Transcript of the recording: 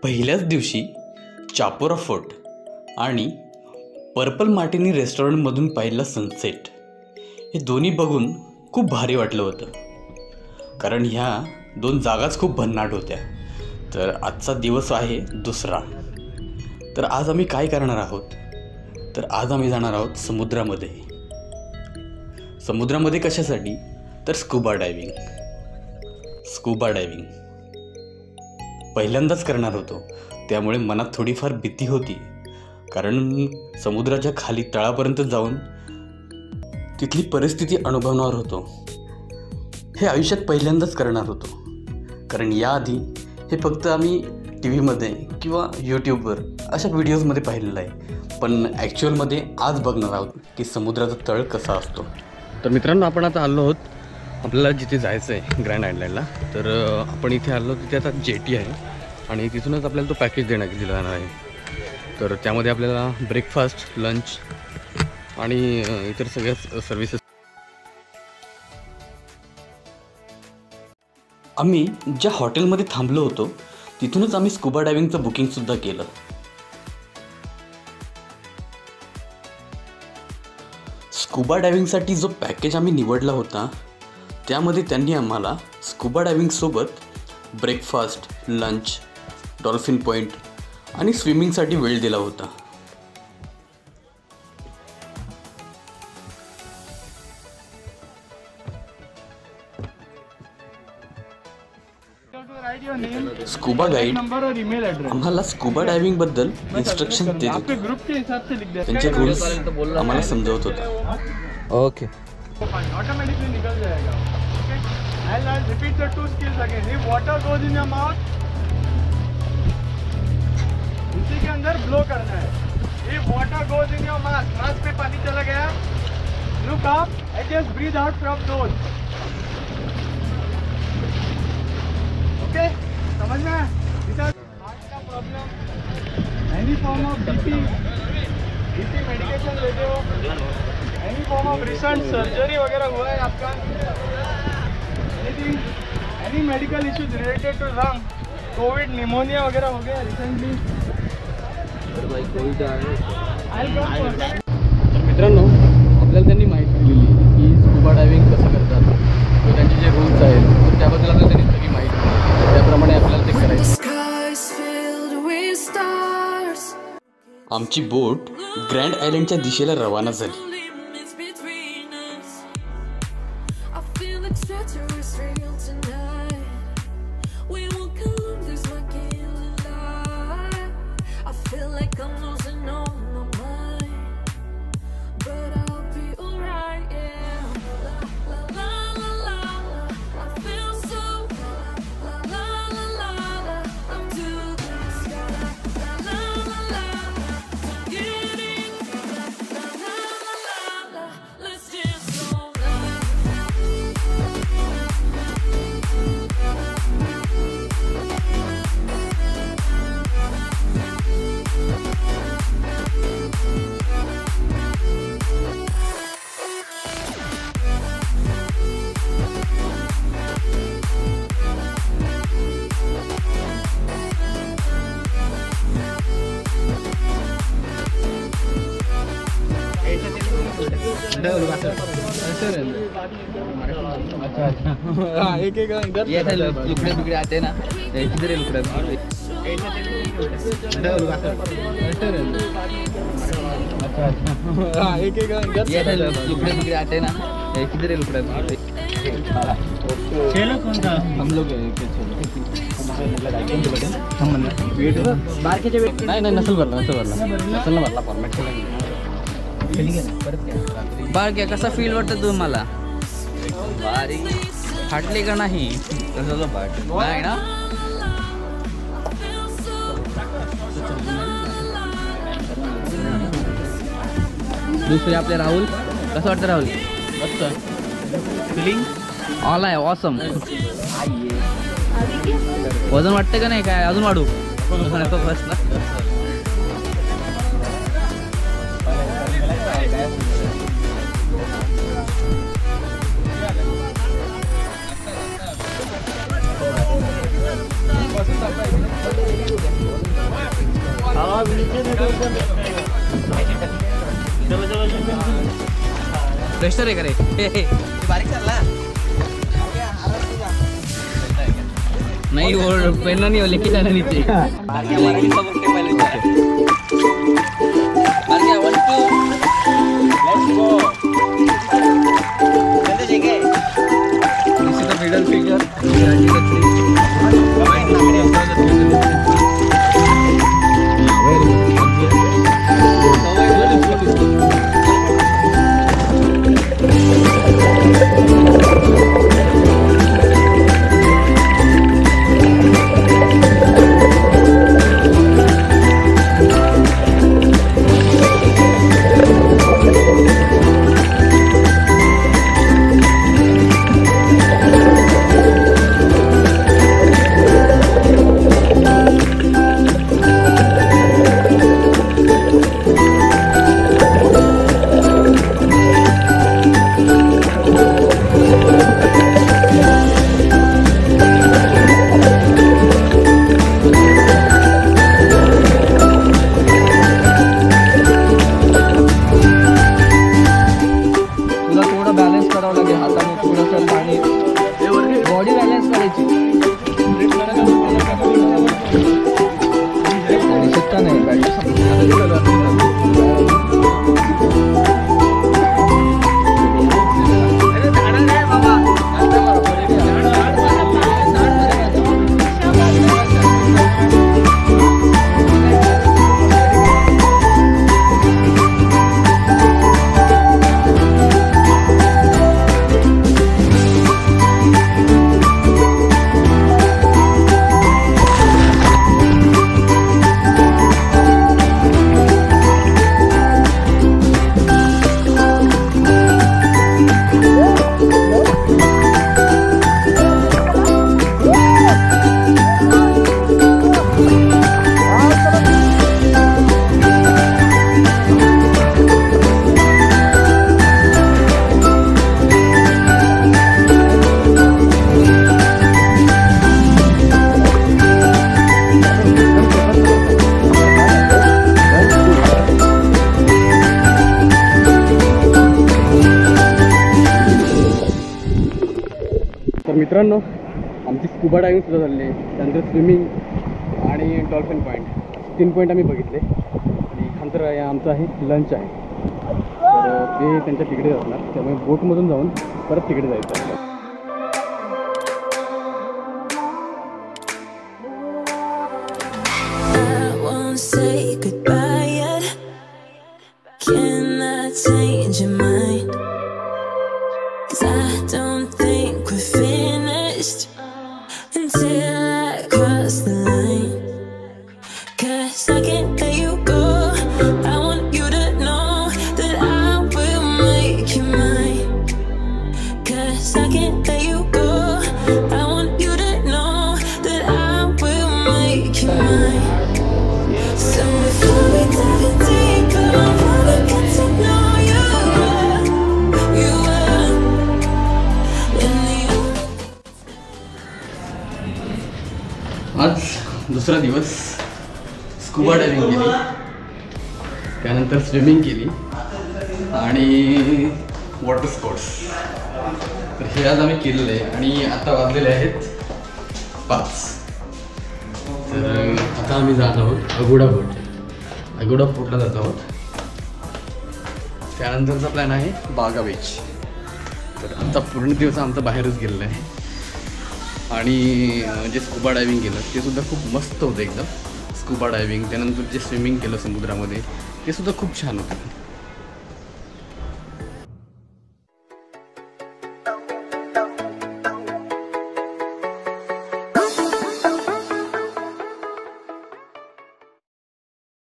पहिल्याच दिवशी चापोरा फोर्ट आणि पर्पल मार्टिनी रेस्टॉरंटमधून पाहिला सनसेट हे दोन्ही बघून खूप भारी वाटलं होतं. कारण ह्या दोन जागाच खूप भन्नाट होत्या. तर आजचा दिवस आहे दुसरा. तर आज आम्ही काय करणार आहोत, तर आज आम्ही जाणार आहोत समुद्रामध्ये. समुद्रामध्ये कशासाठी, तर स्कुबा डायव्हिंग पहिल्यांदाच करणार होतो. त्यामुळे मनात थोडीफार भीती होती. कारण समुद्राच्या खाली तळापर्यंत जाऊन तिथली परिस्थिती अनुभवणार होतो. हे आयुष्यात पहिल्यांदाच करणार होतो. कारण याआधी हे फक्त आम्ही टी व्हीमध्ये किंवा यूट्यूबवर अशा व्हिडिओजमध्ये पाहिलेलं आहे. पण ॲक्च्युअलमध्ये आज बघणार आहोत की समुद्राचा तळ कसा असतो. तर मित्रांनो, आपण आता आलो आहोत आपल्याला जिथे जायचं आहे ग्रँड आयलंडला. तर आपण इथे आलो, तिथे आता जेटी आहे आणि तिथूनच आपल्याला तो पॅकेज दिला जाणार आहे. तर त्यामध्ये आपल्याला ब्रेकफास्ट, लंच आणि इतर सगळ्या सर्विसेस. आम्ही ज्या हॉटेलमध्ये थांबलो होतो तिथूनच आम्ही स्कुबा डायव्हिंगचं बुकिंगसुद्धा केलं. स्कुबा डायव्हिंगसाठी जो पॅकेज आम्ही निवडला होता त्यामध्ये त्यांनी आम्हाला स्कुबा डायव्हिंगसोबत ब्रेकफास्ट, लंच, डॉल्फिन पॉईंट आणि स्विमिंगसाठी वेळ दिला होता. स्कुबा गाईड आम्हाला स्कुबा डायव्हिंग बद्दल इन्स्ट्रक्शन देत होते. त्यांचे रूल्स आम्हाला समजवत होता. ओके. Automatically निकल जाएगा. Okay. I'll repeat the two skills again. If water goes in your mouth, इसी के अंदर blow करना है. If water goes in your mask, mask पे पानी चला गया, look up and just breathe out from nose. Okay, समझ में? Without heart का problem, any form of BP medication लेते हो, any form of recent surgery वगैरह हुआ है आपका, any medical issues related to lung, Covid, pneumonia वगैरह हो गया रिसेंटली. तर मित्रांनो, आपल्याला त्यांनी माहिती दिलेली की स्कुबा डायव्हिंग कसं करतात किंवा त्यांचे जे रूल्स आहेत तर त्याबद्दल आपल्याला त्यांनी सगळी माहिती दिली. त्याप्रमाणे आपल्याला ते करायचं. आमची बोट ग्रँड आयलंडच्या दिशेला रवाना झाली. एक इधर ये लुकड़े बिगड़े आते ना, किधर है लुकड़ा? एक इधर ये लुकड़े बिगड़े आते ना, किधर है लुकड़ा? चलो कौन था? हम लोग नाही नसल भरला फॉर्मॅट केला. बाळ घ्या. कसा फील वाटतं तुम्हाला? भारी. फाटली का नाही? कसं नाही ना? दुसरे आपले राहुल. कसं वाटतं राहुल? मस्त फिलिंग ऑल आहे. ऑसम. वजन वाटतं का नाही? काय अजून वाढू? फर्स्ट ना. बस प्रेशर आहे का रे? बारीक चालला नहीं वो पहनना नहीं हो लेके जाना नीचे मिडल फिंगर मित्रांनो, आमची स्कुबा डायव्हिंग सुद्धा झालेली आहे, त्यानंतर स्विमिंग आणि डॉल्फिन पॉईंट 3 पॉईंट आम्ही बघितले. आणि नंतर आमचं आहे लंच आहे, तर ते त्यांच्या तिकडे असणार, त्यामुळे बोटमधून जाऊन परत तिकडे जायचं आहे. आज दुसरा दिवस स्कुबा डायव्हिंग केली, त्यानंतर स्विमिंग केली आणि वॉटर स्पोर्ट्स. तर हे आज आम्ही केलेलं आहे आणि आता वाजलेले आहेत 5. तर आता आम्ही जात आहोत अगोडा फोर्टला जात आहोत. त्यानंतरचा प्लॅन आहे बागा बीच. तर आमचा पूर्ण दिवस आमचा बाहेरच गेलेला आहे आणि जे स्कुबा डायव्हिंग केलं ते सुद्धा खूप मस्त होतं एकदम. स्कुबा डायव्हिंग, त्यानंतर जे स्विमिंग केलं समुद्रामध्ये ते सुद्धा खूप छान होतं.